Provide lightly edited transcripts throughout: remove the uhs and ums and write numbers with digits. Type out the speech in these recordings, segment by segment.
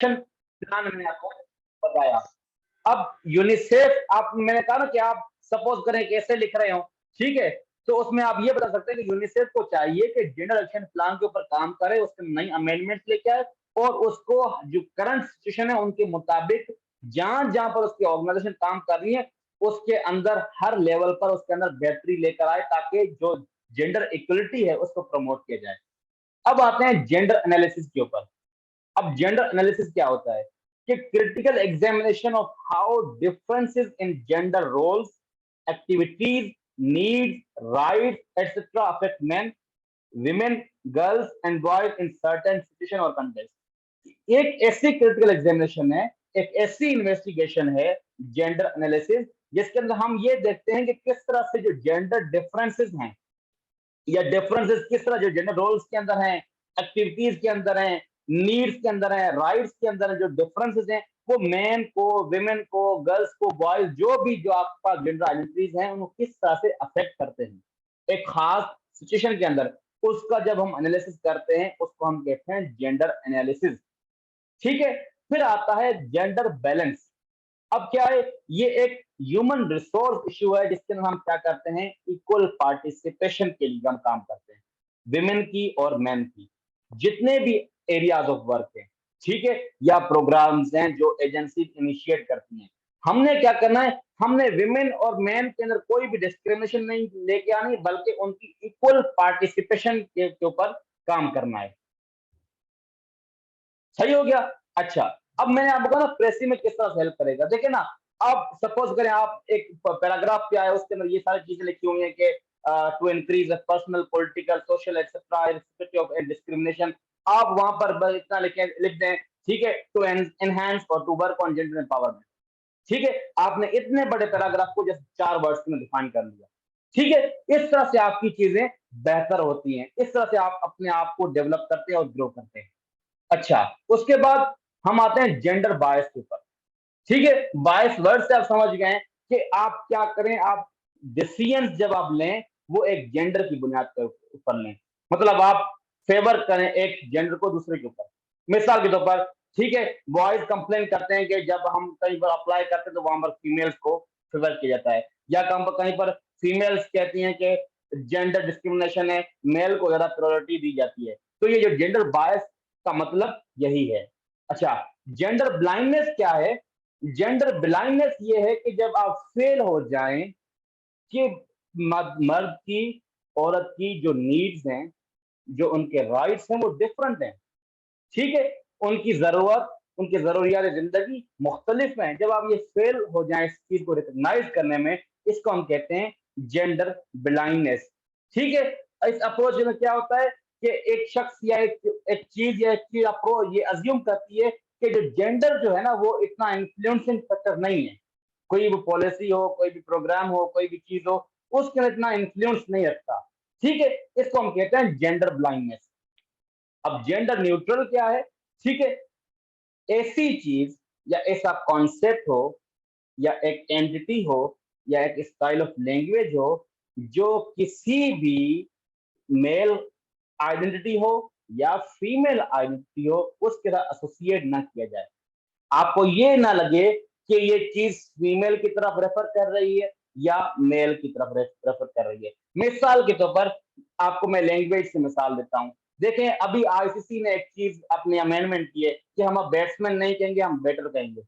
Action plan मैंने आपको बताया। अब यूनिसेफ, आप मैंने कहा ना कि आप सपोज करें कि ऐसे लिख रहे हो, ठीक है, तो उसमें आप ये बता सकते हैं कि यूनिसेफ को चाहिए कि जेंडर एक्शन प्लान के ऊपर काम करे, उसके नई अमेंडमेंट्स लेके आए और उसको जो करंट सिचुएशन है उनके मुताबिक जहां जहां पर उसकी ऑर्गेनाइजेशन काम कर रही है उसके अंदर हर लेवल पर उसके अंदर बेहतरी लेकर आए ताकि जो जेंडर इक्वलिटी है उसको प्रमोट किया जाए। अब आते हैं जेंडर एनालिसिस के ऊपर। अब जेंडर एनालिसिस क्या होता है कि critical examination of how differences in gender roles, activities, needs, rights etcetera affect men, women, girls and boys in certain situation और context। एक ऐसी क्रिटिकल एग्जामिनेशन है, एक ऐसी इन्वेस्टिगेशन है जेंडर एनालिसिस जिसके अंदर हम ये देखते हैं कि किस तरह से जो जेंडर डिफरेंसेस हैं या डिफरेंसेस किस तरह जो जेंडर रोल्स के अंदर हैं, एक्टिविटीज के अंदर हैं, नीड्स के अंदर हैं, राइट्स के अंदर हैं, जो डिफरेंसेस हैं वो मेन को, विमेन को, गर्ल्स को, बॉयज जो भी जो आपके पास जेंडर आइडेंटिटीज हैं उनको किस तरह से अफेक्ट करते हैं एक खास सिचुएशन के अंदर। उसका जब हम एनालिसिस करते हैं उसको हम कहते हैं जेंडर एनालिसिस। ठीक है। फिर आता है जेंडर बैलेंस। अब क्या है, ये एक ह्यूमन रिसोर्स इश्यू है जिसके अंदर हम क्या करते हैं, इक्वल पार्टिसिपेशन के लिए हम काम करते हैं, विमेन की और मेन की, जितने भी एरियाज ऑफ वर्क है, ठीक है, या प्रोग्राम्स हैं जो एजेंसी इनिशिएट करती हैं। हमने क्या करना है, हमने विमेन और मेन के अंदर कोई भी डिस्क्रिमिनेशन नहीं लेके आनी बल्कि उनकी इक्वल पार्टिसिपेशन के ऊपर काम करना है। सही हो गया। अच्छा, अब मैंने आपको कहा ना प्रेसी में किस तरह से हेल्प करेगा। देखिए ना, आप सपोज करें आप एक पैराग्राफ पे आए, उसके अंदर ये सारी चीजें लिखी हुई हैं कि to increase personal, political, social etcetera irrespective of discrimination. आप वहां पर बस इतना लिख दें, ठीक है, टू एनहांस और to work on gender empowerment. ठीक है, आपने इतने बड़े पैराग्राफ को जस्ट 4 वर्ड्स में डिफाइन कर लिया। ठीक है, इस तरह से आपकी चीजें बेहतर होती हैं, इस तरह से आप अपने आप को डेवलप करते हैं और ग्रो करते हैं। अच्छा, उसके बाद हम आते हैं जेंडर बायस के ऊपर। ठीक है, बायस वर्ड से आप समझ गए कि आप क्या करें, आप डिसीजन जब आप लें वो एक जेंडर की बुनियाद के ऊपर लें। मतलब आप फेवर करें एक जेंडर को दूसरे के ऊपर। मिसाल के तौर पर, ठीक है, बॉयज कंप्लेन करते हैं कि जब हम कहीं पर अप्लाई करते हैं तो वहां पर फीमेल्स को फेवर किया जाता है, या कहीं पर फीमेल्स कहती हैं कि जेंडर डिस्क्रिमिनेशन है, मेल को ज्यादा प्रायोरिटी दी जाती है। तो ये जो जेंडर बायस का मतलब यही है। अच्छा, जेंडर ब्लाइंडनेस क्या है? जेंडर ब्लाइंडनेस ये है कि जब आप फेल हो जाएं कि मर्द की, औरत की जो नीड्स हैं, जो उनके राइट्स हैं वो डिफरेंट हैं। ठीक है, उनकी जरूरत, उनकी जरूरियात जिंदगी मुख्तलिफ हैं। जब आप ये फेल हो जाएं इस चीज को रिकॉग्नाइज करने में, इसको हम कहते हैं जेंडर ब्लाइंडनेस। ठीक है, इस अप्रोच में क्या होता है कि एक शख्स या एक चीज या एक चीज अप्रोच ये अज्यूम करती है कि जो जेंडर जो है ना वो इतना इन्फ्लुएंसिंग फैक्टर नहीं है। कोई भी पॉलिसी हो, कोई भी प्रोग्राम हो, कोई भी चीज हो, उसके अंदर इतना इन्फ्लुएंस नहीं रखता। ठीक है, इसको हम कहते हैं जेंडर ब्लाइंडनेस। अब जेंडर न्यूट्रल क्या है? ठीक है, ऐसी चीज या ऐसा कॉन्सेप्ट हो या एक एंटिटी हो या एक स्टाइल ऑफ लैंग्वेज हो जो किसी भी मेल आइडेंटिटी हो या फीमेल आइडेंटिटी हो उसके साथ एसोसिएट ना किया जाए। आपको ये ना लगे कि ये चीज फीमेल की तरफ रेफर कर रही है या मेल की तरफ रेफर कर रही है। मिसाल के तौर पर आपको मैं लैंग्वेज से मिसाल देता हूं। देखें, अभी आईसीसी ने एक चीज अपनी अमेंडमेंट की है कि हम अब बैट्समैन नहीं कहेंगे, हम बैटर कहेंगे।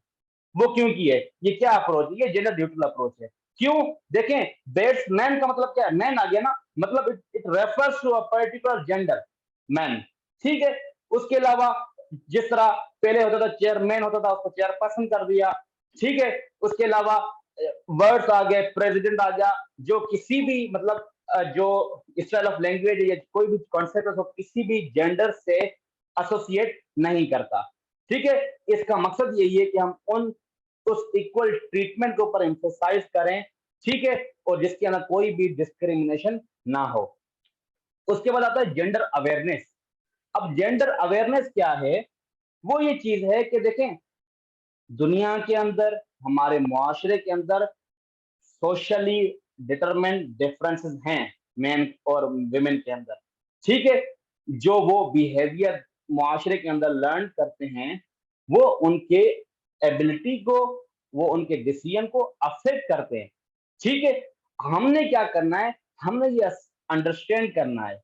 वो क्यों की है? ये क्या अप्रोच है? ये जेंडर न्यूट्रल अप्रोच है। क्यों? देखें, बैट्समैन का मतलब क्या है? मैन आ गया ना, मतलब it refers to a particular gender, man. ठीक है, उसके अलावा जिस तरह पहले होता था चेयरमैन होता था, उसको चेयरपर्सन कर दिया। ठीक है, उसके अलावा वर्ड्स आ गए, प्रेसिडेंट आ गया, जो किसी भी मतलब जो स्टाइल ऑफ लैंग्वेज या कोई भी कॉन्सेप्ट है किसी भी जेंडर से एसोसिएट नहीं करता। ठीक है, इसका मकसद यही है कि हम उन उस इक्वल ट्रीटमेंट के ऊपर एम्फोसाइज करें। ठीक है, और जिसके अंदर कोई भी डिस्क्रिमिनेशन ना हो। उसके बाद आता है जेंडर अवेयरनेस। अब जेंडर अवेयरनेस क्या है? वो ये चीज है कि देखें, दुनिया के अंदर, हमारे मुआशरे के अंदर सोशली डिटरमिन्ड डिफरेंसेस हैं मेन और विमेन के अंदर। ठीक है, जो वो बिहेवियर मुआशरे के अंदर लर्न करते हैं वो उनके एबिलिटी को, वो उनके डिसीजन को अफेक्ट करते हैं। ठीक है, हमने क्या करना है, हमने ये अंडरस्टैंड करना है,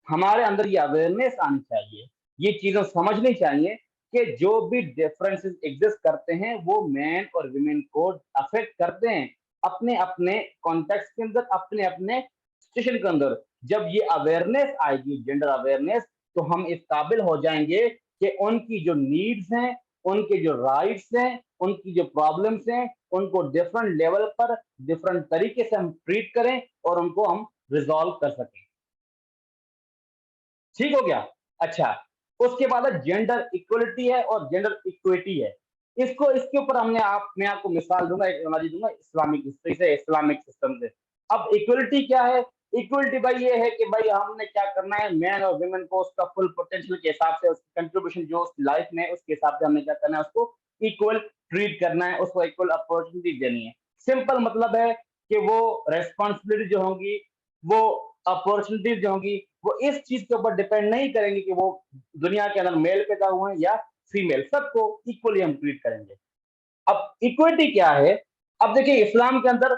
हमारे अंदर ये अवेयरनेस आनी चाहिए, ये चीजें समझनी चाहिए कि जो भी डिफरेंसेस एग्जिस्ट करते हैं वो मैन और वुमेन को अफेक्ट करते हैं अपने अपने कॉन्टेक्स्ट के अंदर, अपने अपने सिचुएशन के अंदर। जब ये अवेयरनेस आएगी, जेंडर अवेयरनेस, तो हम इस काबिल हो जाएंगे कि उनकी जो नीड्स हैं, उनके जो राइट्स हैं, उनकी जो प्रॉब्लम्स हैं, उनको डिफरेंट लेवल पर डिफरेंट तरीके से हम ट्रीट करें और उनको हम रिजॉल्व कर सकें। ठीक हो गया? अच्छा, उसके बाद है जेंडर इक्वलिटी है और जेंडर इक्विटी है। इसको इसके ऊपर मैं आपको मिसाल दूँगा, एक एनालॉजी दूँगा इस्लामिक हिस्ट्री से, इस्लामिक सिस्टम से। अब इक्वलिटी क्या है? इक्वलिटी भाई ये है कि भाई हमने क्या करना है, मैन और वुमेन को उसका फुल पोटेंशियल के हिसाब से, उसकी कंट्रीब्यूशन जो उस लाइफ में है, उसके हिसाब से हमने क्या करना है, उसको इक्वल ट्रीट करना है, उसको इक्वल अपॉर्चुनिटी देनी है। सिंपल मतलब है कि वो रिस्पॉन्सिबिलिटी जो होंगी, वो अपॉर्चुनिटीज जो होंगी, वो इस चीज के ऊपर डिपेंड नहीं करेंगे कि वो दुनिया के अंदर मेल पैदा हुए हैं या फीमेल, सबको इक्वली हम ट्रीट करेंगे। अब इक्विटी क्या है? अब देखिए इस्लाम के अंदर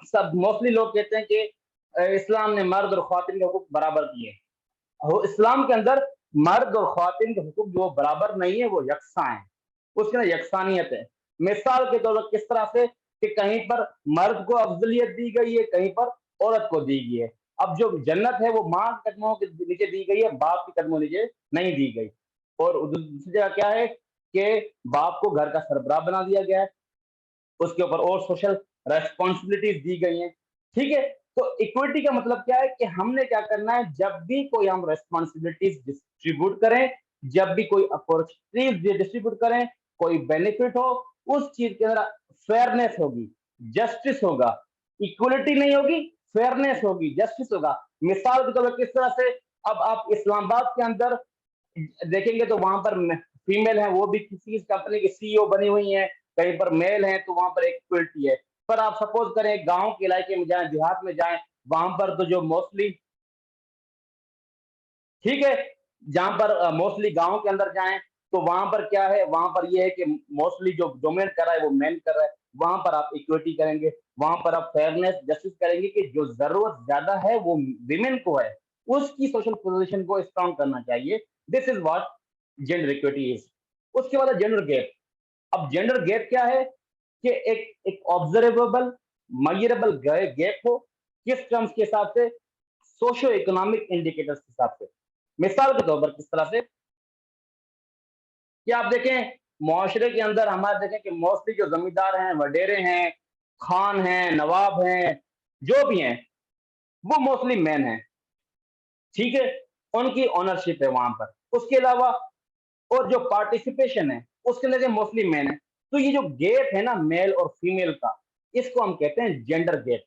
सब मोस्टली लोग कहते हैं कि इस्लाम ने मर्द और ख्वातीन के हुकूक बराबर दिए हैं। हो इस्लाम के अंदर मर्द और ख्वातीन के हुकूक जो बराबर नहीं है, वो यकसा है, उसके अंदर यकसानियत है। मिसाल के तौर पर किस तरह से कि कहीं पर मर्द को अफजलियत दी गई है, कहीं पर औरत को दी गई है। अब जो जन्नत है वो माँ के कदमों के नीचे दी गई है, बाप के कदमों नीचे नहीं दी गई। और दूसरी जगह क्या है कि बाप को घर का सरबराह बना दिया गया है, उसके ऊपर और सोशल रेस्पॉन्सिबिलिटीज दी गई हैं। ठीक है, तो इक्विटी का मतलब क्या है कि हमने क्या करना है, जब भी कोई हम रेस्पॉन्सिबिलिटीज डिस्ट्रीब्यूट करें, जब भी कोई अपॉर्चुनिटीज डिस्ट्रीब्यूट करें, कोई बेनिफिट हो, उस चीज के अंदर फेयरनेस होगी, जस्टिस होगा। इक्वलिटी नहीं होगी, फेयरनेस होगी, जस्टिस होगा। मिसाल के तौर पर किस तरह से, अब आप इस्लामाबाद के अंदर देखेंगे तो वहां पर फीमेल है, वो भी किसी कंपनी की सीईओ बनी हुई है, कहीं पर मेल है तो वहां पर इक्वलिटी है। पर आप सपोज करें गांव के इलाके में जाएं, देहात में जाएं, वहां पर तो जो मोस्टली, ठीक है, जहां पर मोस्टली गांव के अंदर जाएं तो वहां पर क्या है, वहां पर ये है कि मोस्टली जो डोमिनेट कर रहा है वो मैन कर रहा है। वहां पर आप इक्विटी करेंगे, वहां पर आप फेयरनेस जस्टिस करेंगे कि जो जरूरत ज्यादा है वो विमेन को है, उसकी सोशल पोजीशन को स्ट्रॉन्ग करना चाहिए। This is what gender equity is. उसके बाद जेंडर गैप। अब जेंडर गैप क्या है कि एक एक ऑब्जर्वेबल मेजरेबल गैप हो, किस टर्म्स के हिसाब से, सोशो इकोनॉमिक इंडिकेटर्स के हिसाब से। मिसाल के तौर पर किस तरह से कि आप देखें मुआशरे के अंदर हमारे देखें कि मोस्टली जो जमींदार हैं, वडेरे हैं, खान हैं, नवाब हैं, जो भी हैं, वो मोस्टली मैन हैं। ठीक है, उनकी ओनरशिप है वहां पर। उसके अलावा और जो पार्टिसिपेशन है उसके अंदर मोस्टली मैन है। तो ये जो गैप है ना मेल और फीमेल का, इसको हम कहते हैं जेंडर गैप।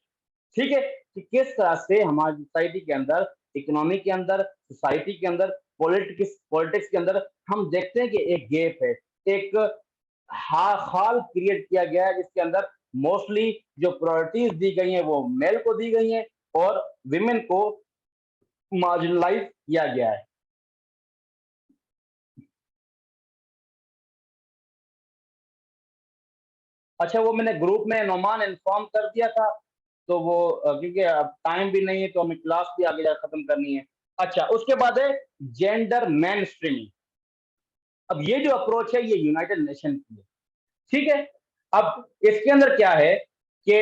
ठीक है, कि किस तरह से हमारी सोसाइटी के अंदर, इकोनॉमी के अंदर, सोसाइटी के अंदर, पॉलिटिक्स पॉलिटिक्स के अंदर हम देखते हैं कि एक गैप है, एक खाल क्रिएट किया गया है जिसके अंदर मोस्टली जो प्रायोरिटीज दी गई हैं वो मेल को दी गई हैं और विमेन को मार्जिनलाइज किया गया है। अच्छा, वो मैंने ग्रुप में नोमान इन्फॉर्म कर दिया था, तो वो क्योंकि अब टाइम भी नहीं है तो हमें क्लास भी आगे जाकर खत्म करनी है। अच्छा, उसके बाद है जेंडर मेन स्ट्रीमिंग। अब ये जो अप्रोच है ये यूनाइटेड नेशन की है। ठीक है, अब इसके अंदर क्या है कि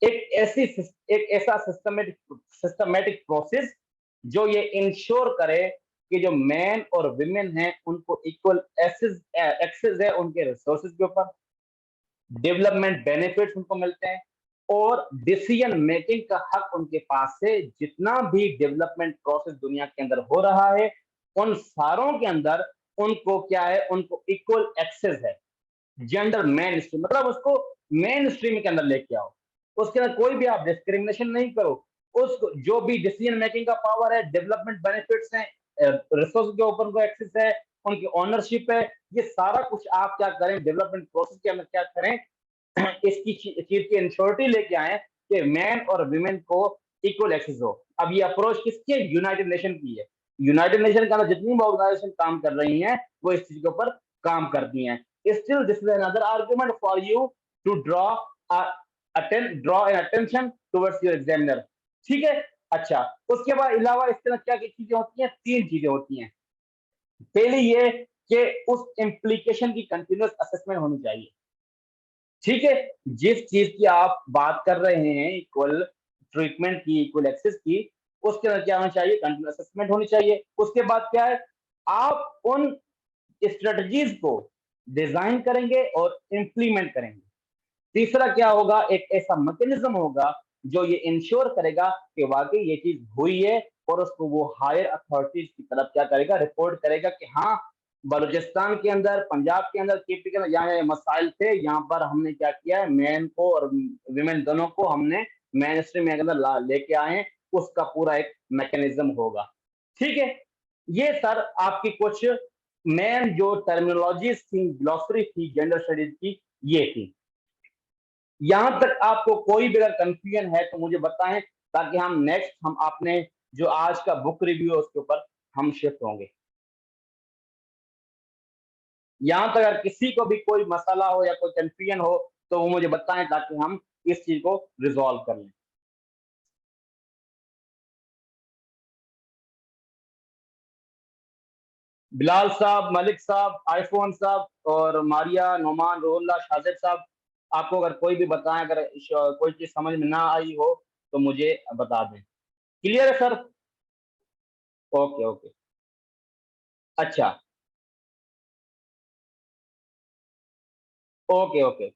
एक ऐसा सिस्टमेटिक प्रोसेस जो ये इंश्योर करे कि जो मैन और विमेन हैं उनको इक्वल एक्सेस है उनके रिसोर्सेज के ऊपर, डेवलपमेंट बेनिफिट्स उनको मिलते हैं और डिसीजन मेकिंग का हक उनके पास है। जितना भी डेवलपमेंट प्रोसेस दुनिया के अंदर हो रहा है उन सारों के अंदर उनको क्या है, उनको इक्वल एक्सेस है। जेंडर मेन स्ट्रीम मतलब उसको मेन स्ट्रीम के अंदर लेके आओ, उसके अंदर कोई भी आप डिस्क्रिमिनेशन नहीं करो। उसको जो भी डिसीजन मेकिंग का पावर है, डेवलपमेंट बेनिफिट्स हैं, रिसोर्स के ऊपर उनको एक्सेस है, उनकी ओनरशिप है, ये सारा कुछ आप क्या करें, डेवलपमेंट प्रोसेस के अंदर क्या करें, इसकी चीज की इंश्योरिटी लेके आए कि मैन और वुमेन को इक्वल एक्सेस हो। अब ये अप्रोच किसकी है? यूनाइटेड नेशन की है। यूनाइटेड नेशन के अंदर जितनी भी ऑर्गेनाइजेशन काम कर रही हैं वो इस चीज के ऊपर काम करती हैं। Still this is another argument for you to draw an attention towards your examiner. ठीक है। अच्छा, उसके बाद अलावा इस तरह क्या चीजें होती हैं, 3 चीजें होती हैं। पहली ये कि उस इम्प्लीकेशन की कंटिन्यूअस असेसमेंट होनी चाहिए। ठीक है, जिस चीज की आप बात कर रहे हैं, इक्वल ट्रीटमेंट की, इक्वल एक्सेस की, उसके अंदर क्या होना चाहिए, कंटिन्यूअस असेसमेंट होनी चाहिए। उसके बाद क्या है, आप उन स्ट्रेटजीज को डिजाइन करेंगे और इंप्लीमेंट करेंगे। तीसरा क्या होगा, एक ऐसा मैकेनिज्म होगा जो ये इंश्योर करेगा कि वाकई ये चीज हुई है, और उसको वो हायर अथॉरिटीज की तरफ क्या करेगा, रिपोर्ट करेगा कि हाँ, बलूचिस्तान के अंदर, पंजाब के अंदर, केपी के अंदर यहाँ मसाइल थे, यहाँ पर हमने क्या किया है, मैन को और विमेन दोनों को हमने मेन स्ट्रीम में अंदर लेके आए हैं। उसका पूरा एक मैकेनिज्म होगा। ठीक है, ये सर आपकी कुछ मेन जो टर्मिनोलॉजीज थी, ग्लॉसरी थी जेंडर स्टडीज की, ये थी। यहां तक आपको कोई भी अगर कंफ्यूजन है तो मुझे बताएं, ताकि हम आपने जो आज का बुक रिव्यू है उसके ऊपर हम शिफ्ट होंगे। यहां तक अगर किसी को भी कोई मसला हो या कोई कंफ्यूजन हो तो वो मुझे बताएं, ताकि हम इस चीज को रिजॉल्व कर लें। बिलाल साहब, मलिक साहब, आईफोन साहब, और मारिया, नोमान, रोहल्ला, शाजिद साहब, आपको अगर कोई भी बताएं, अगर कोई चीज समझ में ना आई हो तो मुझे बता दें। क्लियर है सर? Okay okay. अच्छा, ओके ओके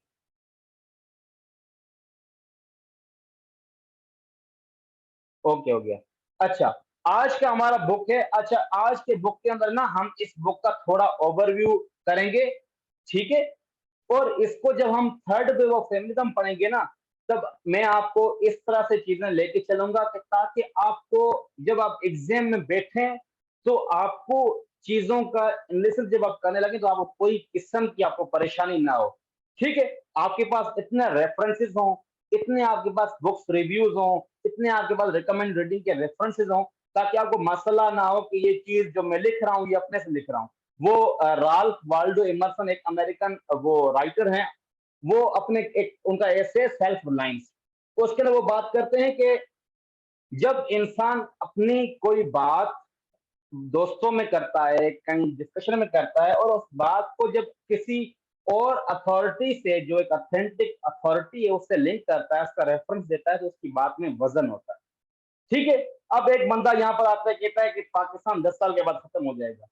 ओके हो गया। अच्छा, आज का हमारा बुक है। अच्छा, आज के बुक के अंदर ना हम इस बुक का थोड़ा ओवरव्यू करेंगे। ठीक है, और इसको जब हम थर्ड वेव ऑफ फेमिनिज्म पढ़ेंगे ना, तब मैं आपको इस तरह से चीजें लेके चलूंगा कि ताकि आपको जब आप एग्जाम में बैठे तो आपको चीजों का एनालिसिस जब आप करने लगे तो आपको कोई किस्म की आपको परेशानी ना हो। ठीक है, आपके पास इतने रेफरेंसेस हों, इतने आपके पास बुक्स रिव्यूज हों, इतने आपके पास रिकमेंड रीडिंग के रेफरेंसेस हों, ताकि आपको मसला ना हो कि ये चीज जो मैं लिख रहा हूँ ये अपने से लिख रहा हूँ। वो राल्फ वाल्डो इमर्सन, एक अमेरिकन वो राइटर हैं, वो अपने एक उनका ऐसे सेल्फ रिलायंस, उसके अंदर वो बात करते हैं कि जब इंसान अपनी कोई बात दोस्तों में करता है, कहीं डिस्कशन में करता है, और उस बात को जब किसी और अथॉरिटी से, जो एक ऑथेंटिक अथॉरिटी है, उससे लिंक करता है, उसका रेफरेंस देता है, तो उसकी बात में वजन होता है। ठीक है, अब एक बंदा यहाँ पर आता है, कहता है कि पाकिस्तान 10 साल के बाद खत्म हो जाएगा,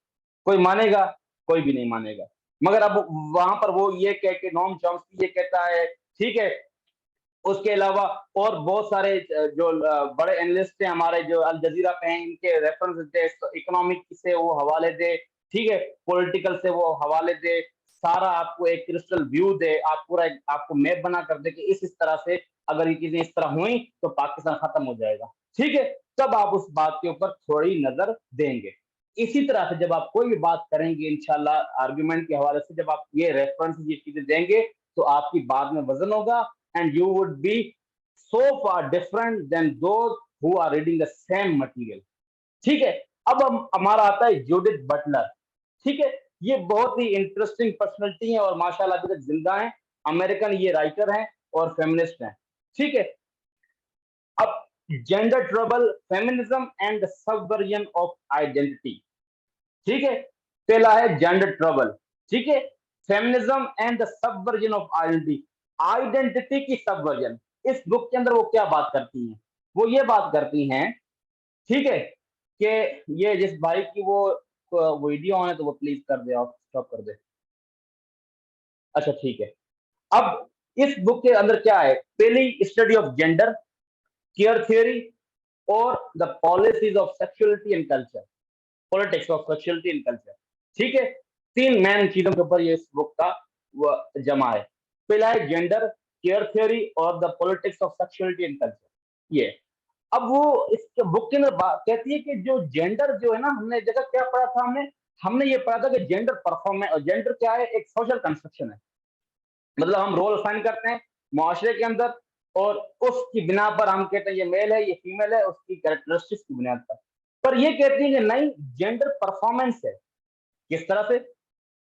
कोई मानेगा? कोई भी नहीं मानेगा। मगर अब वहां पर वो ये कह के, नोम चॉम्स्की ये कहता है। ठीक है, उसके अलावा और बहुत सारे जो बड़े एनालिस्ट हैं हमारे, जो अल जजीरा पे हैं, इनके रेफरेंस दे, इकोनॉमिक से वो हवाले दे, ठीक है, पॉलिटिकल से वो हवाले दे, सारा आपको एक क्रिस्टल व्यू दे, आप पूरा आपको मैप बना कर दे कि इस तरह से अगर ये चीजें इस तरह हुई तो पाकिस्तान खत्म हो जाएगा। ठीक है, तब आप उस बात के ऊपर थोड़ी नजर देंगे। इसी तरह से जब आप कोई भी बात करेंगे इंशाल्लाह आर्गुमेंट के हवाले से, जब आप ये रेफरेंस, ये चीजें देंगे, तो आपकी बात में वजन होगा, and you would be so far different than those who are reading the same material। ठीक है, अब हम हमारा आता है जूडिथ बटलर। ठीक है, ये बहुत ही इंटरेस्टिंग पर्सनैलिटी है और माशाल्लाह अभी तक जिंदा है। अमेरिकन ये राइटर हैं और फेमिनिस्ट हैं। ठीक है, अब gender trouble, feminism and the subversion of identity. ठीक है, पहला है जेंडर ट्रबल। ठीक है, feminism and the subversion of identity, identity की सबवर्जन। इस बुक के अंदर वो क्या बात करती हैं, वो ये बात करती हैं, ठीक है, कि ये जिस भाई की वो वीडियो ऑन है तो वो प्लीज कर दे, आप स्टॉप कर दे। अच्छा ठीक है, अब इस बुक के अंदर क्या है, पहली study of gender, care theory, और the policies of sexuality and culture, politics of sexuality and culture. ठीक है, 3 मेन चीजों के ऊपर ये इस बुक का वो जमा है। पहला है जेंडर, केयर थ्योरी, और the politics of sexuality and culture. ये अब वो इस बुक के अंदर कहती है कि जो जेंडर जो है ना, हमने जगह क्या पढ़ा था, हमने हमने ये पढ़ा था कि जेंडर परफॉर्मेंस, और जेंडर क्या है, एक सोशल कंस्ट्रक्शन है। मतलब हम रोल असाइन करते हैं मुआशरे के अंदर, और उसकी बिना पर हम कहते हैं ये मेल है, ये फीमेल है, उसकी कैरेक्टरिस्टिक्स की बुनियाद पर ये कहती है कि नहीं, जेंडर परफॉर्मेंस है। किस तरह से?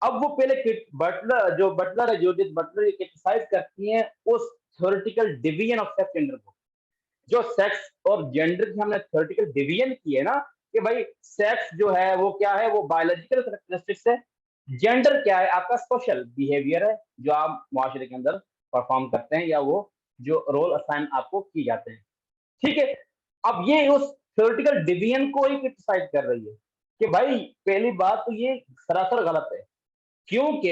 अब वो पहले बटलर, जो बटलर है, जूडिथ बटलर, क्रिटिसाइज करती हैं उस theoretical division of sex gender को। जो सेक्स और जेंडर की हमने थ्योरेटिकल डिवीजन की है ना, कि भाई सेक्स जो है वो क्या है, वो बायोलॉजिकल कैरेक्टरिस्टिक्स है। जेंडर क्या है, आपका सोशल बिहेवियर है, जो आप मुआशरे के अंदर परफॉर्म करते हैं, या वो जो रोल असाइन आपको किए जाते हैं। ठीक है। अब ये उस थ्योरेटिकल डिवीजन को ही क्रिटिसाइज कर रही है कि भाई पहली बात तो ये सरासर गलत है, क्योंकि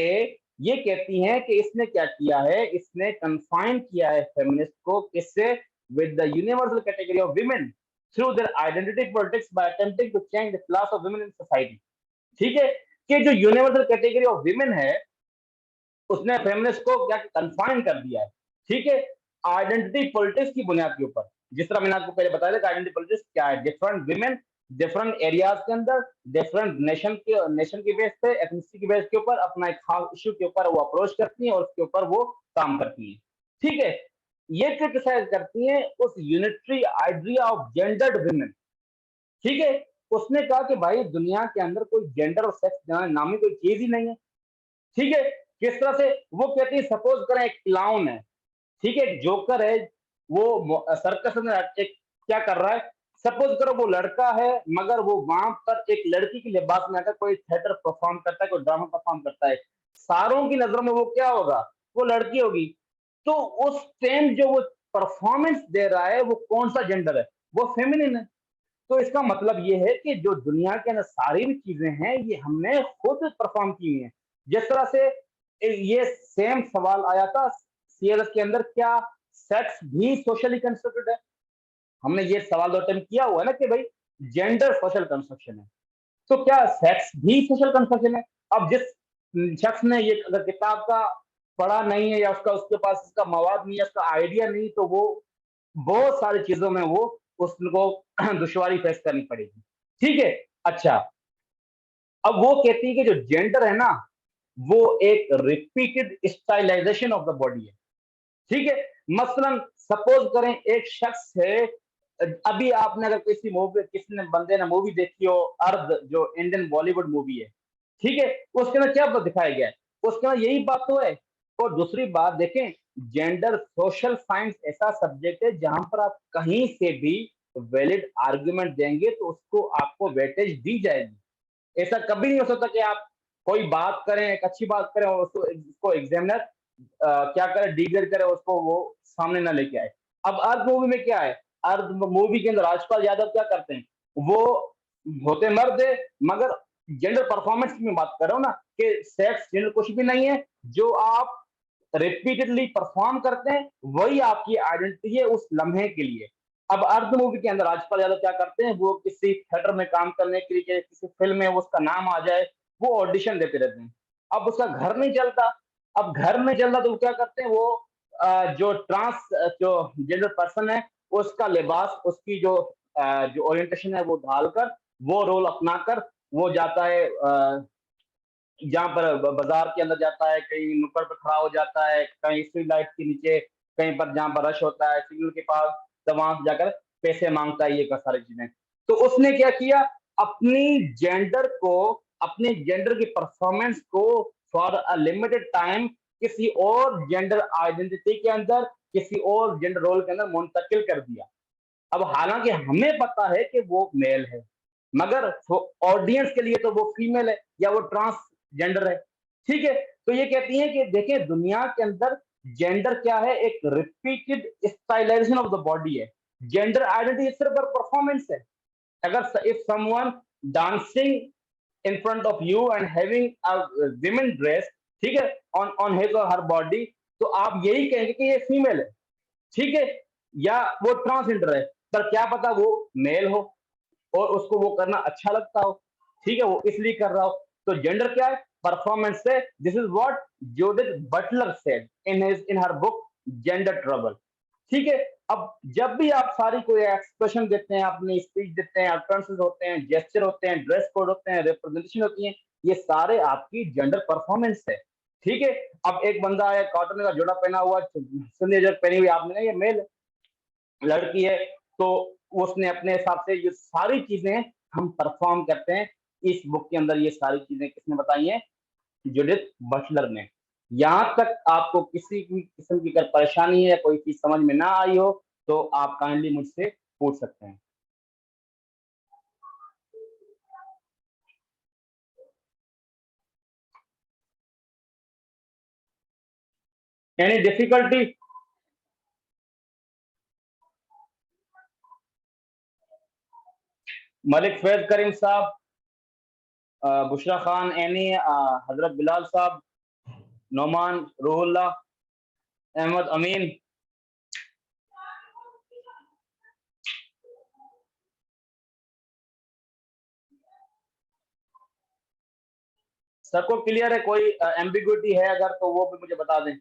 ये कहती हैं कि इसने क्या किया है, इसने कंफाइन किया है फेमिनिस्ट को, किससे, with the universal category of women through their identity politics by attempting to change the class of women in society. ठीक है, कि जो यूनिवर्सल कैटेगरी ऑफ वुमेन है, उसने फेमिनिस्ट को क्या कंफाइन कर दिया है। ठीक है, आइडेंटिटी पॉलिटिक्स की बुनियाद के ऊपर, जिस तरह मैंने आपको पहले बताया था कि आइडेंटिटी पॉलिटिक्स क्या है, डिफरेंट विमेन डिफरेंट एरियाज के अंदर, डिफरेंट नेशन के बेस पे, एथनिसिटी के बेस के ऊपर अपना एक खास इश्यू के ऊपर वो अप्रोच करती हैं और उसके ऊपर वो काम करती हैं। ठीक है, ये क्रिटिसाइज करती हैं उस unitary idea of gendered women. ठीक है, उसने कहा कि भाई दुनिया के अंदर कोई जेंडर और सेक्स नामी कोई चीज ही नहीं है। ठीक है, किस तरह से, वो कहती है सपोज करें एक क्लाउन है, ठीक है, एक जोकर है, वो सर्कस में एक क्या कर रहा है, सपोज करो वो लड़का है, मगर वो वहां पर एक लड़की के लिबास में आकर कोई थिएटर परफॉर्म करता है, कोई ड्रामा परफॉर्म करता है, सारों की नजरों में वो क्या होगा, वो लड़की होगी। तो उस टाइम जो वो परफॉर्मेंस दे रहा है, वो कौन सा जेंडर है, वो फेमिनिन है। तो इसका मतलब ये है कि जो दुनिया के अंदर सारी भी चीजें हैं, ये हमने खुद परफॉर्म की हुई हैं। जिस तरह से ये सेम सवाल आया था सीएलएस के अंदर, क्या सेक्स भी सोशली कंस्ट्रक्टेड है। हमने ये सवाल दो टाइम किया हुआ है ना कि भाई जेंडर सोशल कंस्ट्रक्शन है, तो क्या सेक्स भी सोशल कंस्ट्रक्शन है। अब जिस शख्स ने ये अगर किताब का पढ़ा नहीं है, या उसका उसके पास इसका मवाद नहीं है, उसका आइडिया नहीं, तो वो बहुत सारी चीजों में वो उसको दुश्वारी फेस करनी पड़ेगी। ठीक है। अच्छा, अब वो कहती है कि जो जेंडर है ना, वो एक repeated stylization of the body है। ठीक है, मसलन सपोज करें एक शख्स है, अभी आपने अगर किसी मूवी, किसी ने बंदे ने मूवी देखी हो, अर्ध, जो इंडियन बॉलीवुड मूवी है, ठीक है, उसके अंदर क्या दिखाया गया है, उसके अंदर यही बात तो है। और दूसरी बात देखें, जेंडर सोशल साइंस ऐसा सब्जेक्ट है जहां पर आप कहीं से भी वैलिड आर्गुमेंट देंगे तो उसको आपको वेटेज दी जाएगी। ऐसा कभी नहीं हो सकता कि आप कोई बात करें, एक अच्छी बात करें, और उसको एग्जामिनर क्या करे, डिग्रेड करे, उसको वो सामने ना लेके आए। अब अर्थ मूवी में क्या है, अर्थ मूवी के अंदर राजपाल यादव क्या करते हैं, वो होते मर्द है, मगर जेंडर परफॉर्मेंस की मैं बात कर रहा हूँ ना, कि सेक्स जेंडर कुछ भी नहीं है, जो आप रिपीटेडली परफॉर्म करते हैं वही आपकी आइडेंटिटी है उस लम्हे के लिए। अब अर्ध मूवी के अंदर राजपाल यादव क्या करते हैं, वो किसी थिएटर में काम करने के लिए, किसी फिल्म में उसका नाम आ जाए, वो ऑडिशन देते रहते हैं। अब उसका घर नहीं चलता, अब घर नहीं चलता तो वो क्या करते हैं, वो जो ट्रांस, जो जेंडर पर्सन है, उसका लिबास, उसकी जो ओरिएंटेशन है वो ढालकर, वो रोल अपनाकर वो जाता है, जहाँ पर बाजार के अंदर जाता है, कहीं नुक्कड़ पर खड़ा हो जाता है, कहीं स्ट्रीट लाइट के नीचे, कहीं पर जहाँ पर रश होता है सिग्नल के पास, तो वहां से जाकर पैसे मांगता है, ये का सारी चीजें। तो उसने क्या किया, अपनी जेंडर को, अपने जेंडर की परफॉर्मेंस को फॉर अ लिमिटेड टाइम किसी और जेंडर आइडेंटिटी के अंदर, किसी और जेंडर रोल के अंदर मुंतकिल कर दिया। अब हालांकि हमें पता है कि वो मेल है, मगर ऑडियंस के लिए तो वो फीमेल है, या वो ट्रांसजेंडर है। ठीक है, तो ये कहती है कि देखिए दुनिया के अंदर जेंडर क्या है, एक repeated stylization of the body है। जेंडर आइडेंटिटी सिर्फ परफॉर्मेंस है। अगर if someone dancing in front of you and having a women dress, ठीक है, ऑन ऑन हिज और हर बॉडी, तो आप यही कहेंगे कि ये फीमेल है। ठीक है, या वो ट्रांसजेंडर है, पर क्या पता वो मेल हो और उसको वो करना अच्छा लगता हो। ठीक है, वो इसलिए कर रहा हो। तो जेंडर क्या है, परफॉर्मेंस से, this is what Judith Butler said in her book gender trouble. ठीक है, अब जब भी आप सारी कोई एक्सप्रेशन देते हैं, अपनी स्पीच देते हैं, अटरेंसेस होते हैं, जेस्चर होते हैं, ड्रेस कोड होते हैं, रिप्रेजेंटेशन होती है, ये सारे आपकी जेंडर परफॉर्मेंस है। ठीक है, अब एक बंदा है, कॉटन का जोड़ा पहना हुआ, सुंदर पहनी हुई, आपने ये मेल लड़की है, तो उसने अपने हिसाब से ये सारी चीजें हम परफॉर्म करते हैं। इस बुक के अंदर ये सारी चीजें किसने बताई हैं, जुडिथ बटलर ने। यहां तक आपको किसी भी किस्म की अगर परेशानी है या कोई चीज समझ में ना आई हो तो आप काइंडली मुझसे पूछ सकते हैं। Any difficulty? Malik Faiz Karim sahab, Bushra Khan any, हजरत बिलाल साहब, नोमान रूहुल्लाह, अहमद अमीन। सबको क्लियर है? कोई एम्बिग्विटी है अगर तो वो भी मुझे बता दें।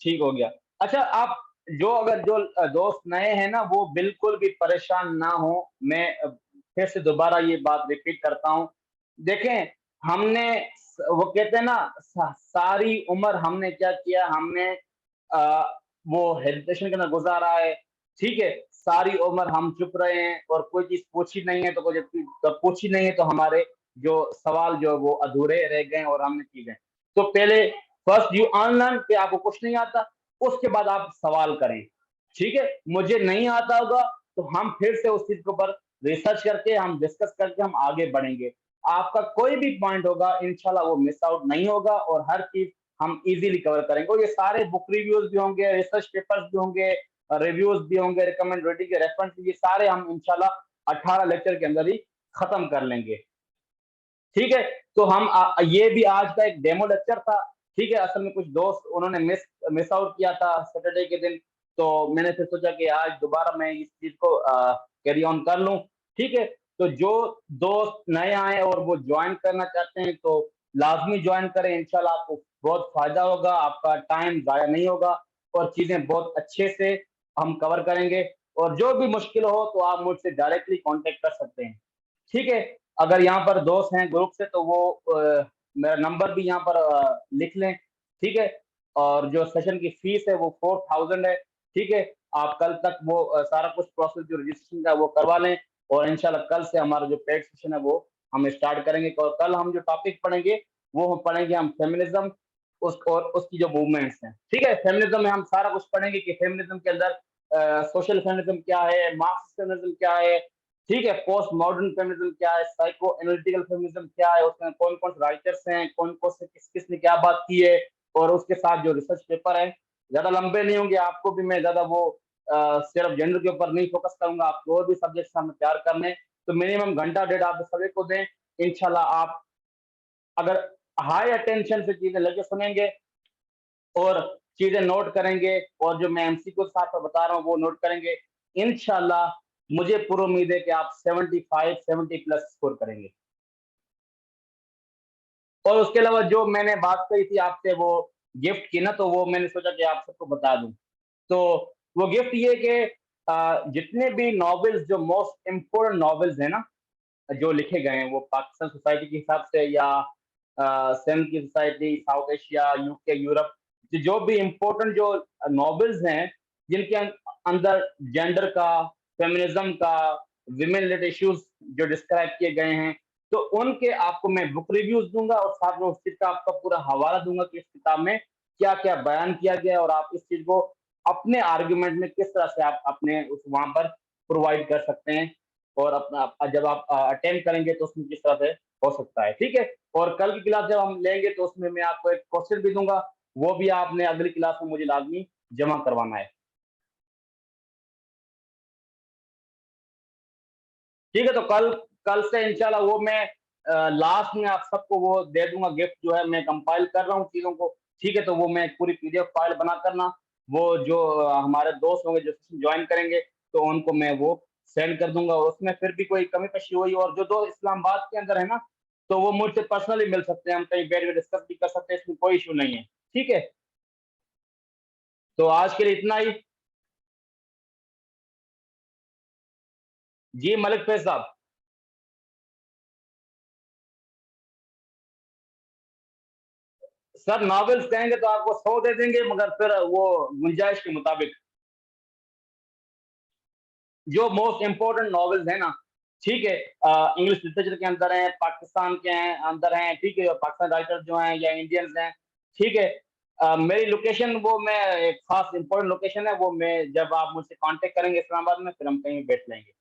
ठीक हो गया। अच्छा, आप जो अगर जो दोस्त नए हैं ना वो बिल्कुल भी परेशान ना हो। मैं फिर से दोबारा ये बात रिपीट करता हूँ। देखें, हमने वो कहते हैं ना सारी उम्र हमने क्या किया, हमने आ, वो हेजिटेशन के अंदर गुजारा है। ठीक है, सारी उम्र हम चुप रहे हैं और कोई चीज पूछी नहीं है, तो कोई पूछी नहीं है तो हमारे जो सवाल जो है वो अधूरे रह गए और हमने की गए। तो पहले फर्स्ट यू अनलर्न कि आपको कुछ नहीं आता, उसके बाद आप सवाल करें। ठीक है, मुझे नहीं आता होगा तो हम फिर से उस चीज के ऊपर रिसर्च करके हम डिस्कस करके हम आगे बढ़ेंगे। आपका कोई भी पॉइंट होगा इंशाल्लाह वो मिस आउट नहीं होगा और हर चीज हम इजीली कवर करेंगे। और ये सारे बुक रिव्यूज भी होंगे, रिसर्च पेपर्स भी होंगे, रिव्यूज भी होंगे, रिकमेंड रेटिंग के रेफरेंस, ये सारे हम इंशाल्लाह 18 लेक्चर के अंदर ही खत्म कर लेंगे। ठीक है, तो हम ये भी आज का एक डेमो लेक्चर था। ठीक है, असल में कुछ दोस्त उन्होंने मिस मिस आउट किया था सैटरडे के दिन, तो मैंने फिर सोचा कि आज दोबारा मैं इस चीज को कैरी ऑन कर लूं। ठीक है, तो जो दोस्त नए आए और वो ज्वाइन करना चाहते हैं तो लाजमी ज्वाइन करें, इंशाल्लाह आपको बहुत फायदा होगा, आपका टाइम जाया नहीं होगा और चीजें बहुत अच्छे से हम कवर करेंगे। और जो भी मुश्किल हो तो आप मुझसे डायरेक्टली कांटेक्ट कर सकते हैं। ठीक है, अगर यहाँ पर दोस्त हैं ग्रुप से तो वो मेरा नंबर भी यहाँ पर लिख लें। ठीक है, और जो सेशन की फीस है वो 4000 है। ठीक है, आप कल तक वो सारा कुछ प्रोसेस जो रजिस्ट्रेशन का वो करवा लें और इंशाल्लाह कल से हमारा जो पेड सेशन है वो हम स्टार्ट करेंगे। और कल हम जो टॉपिक पढ़ेंगे वो हम पढ़ेंगे हम फेमिनिज्म उस और उसकी जो मूवमेंट्स हैं। ठीक है, फेमिनिज्म में हम सारा कुछ पढ़ेंगे कि फेमिनिज्म के अंदर सोशल फेमिनिज्म क्या है, मार्क्सिस्ट फेमिनिज्म क्या है। ठीक है, पोस्ट मॉडर्न फेमिनिज्म क्या है, साइको एनालिटिकल फेमिनिज्म क्या है, उसमें कौन कौन से राइटर्स हैं, कौन कौन से किस किस ने क्या बात की है, और उसके साथ जो रिसर्च पेपर है। ज्यादा लंबे नहीं होंगे, आपको भी मैं ज्यादा वो सिर्फ जेंडर के ऊपर नहीं फोकस करूंगा, आपको और भी सब्जेक्ट हमें तैयार करने, तो मिनिमम घंटा डेढ़ आप सब्जेक्ट को दें। इंशाल्लाह आप अगर हाई अटेंशन से चीजें लेके सुनेंगे और चीजें नोट करेंगे और जो मैं एमसीक्यू साथ में बता रहा हूँ वो नोट करेंगे, इंशाल्लाह मुझे पूरी उम्मीद है कि आप 75 70 प्लस स्कोर करेंगे। और उसके अलावा जो मैंने बात कही थी आपसे वो गिफ्ट की ना, तो वो मैंने सोचा कि आप सबको बता दूं। तो वो गिफ्ट ये कि जितने भी नॉवेल्स जो मोस्ट इम्पोर्टेंट नॉवेल्स हैं ना जो लिखे गए हैं वो पाकिस्तान सोसाइटी के हिसाब से या सेम की society, south Asia, UK, Europe, जो भी इम्पोर्टेंट जो नॉवेल्स हैं जिनके अंदर जेंडर का, फेमिनिज्म का, विमेन रिलेटेड इश्यूज जो डिस्क्राइब किए गए हैं, तो उनके आपको मैं बुक रिव्यूज दूंगा और साथ में उस चीज का आपका पूरा हवाला दूंगा कि इस किताब में क्या क्या बयान किया गया और आप इस चीज को अपने आर्ग्यूमेंट में किस तरह से आप अपने उस वहां पर प्रोवाइड कर सकते हैं और अपना जब आप अटेंड करेंगे तो उसमें किस तरह से हो सकता है। ठीक है, और कल की क्लास जब हम लेंगे तो उसमें मैं आपको एक क्वेश्चन भी दूंगा, वो भी आपने अगली क्लास में मुझे लाजमी जमा करवाना है। ठीक है, तो कल कल से इंशाल्लाह वो मैं लास्ट में आप सबको वो दे दूंगा गिफ्ट, जो है मैं कंपाइल कर रहा हूँ चीजों को। ठीक है, तो वो मैं पूरी पीडीएफ फाइल बना करना वो जो हमारे दोस्त होंगे जो ज्वाइन करेंगे तो उनको मैं वो सेंड कर दूंगा। और उसमें फिर भी कोई कमी पेशी हुई और जो दो इस्लामाबाद के अंदर है ना तो वो मुझसे पर्सनली मिल सकते हैं, हम कहीं बैठ के डिस्कस भी कर सकते हैं, इसमें कोई इशू नहीं है। ठीक है, तो आज के लिए इतना ही। जी मलिक फैज साहब। सर नॉवेल्स कहेंगे तो आपको 100 दे देंगे, मगर फिर वो गुंजाइश के मुताबिक जो मोस्ट इम्पोर्टेंट नॉवेल्स है ना, ठीक है, इंग्लिश लिटरेचर के अंदर हैं, पाकिस्तान के हैं अंदर हैं, ठीक है, पाकिस्तान राइटर जो हैं या इंडियंस हैं, ठीक है। मेरी लोकेशन वो मैं एक खास इम्पोर्टेंट लोकेशन है, वो मैं जब आप मुझसे कॉन्टैक्ट करेंगे इस्लामाबाद में, फिर हम कहीं बैठ लेंगे।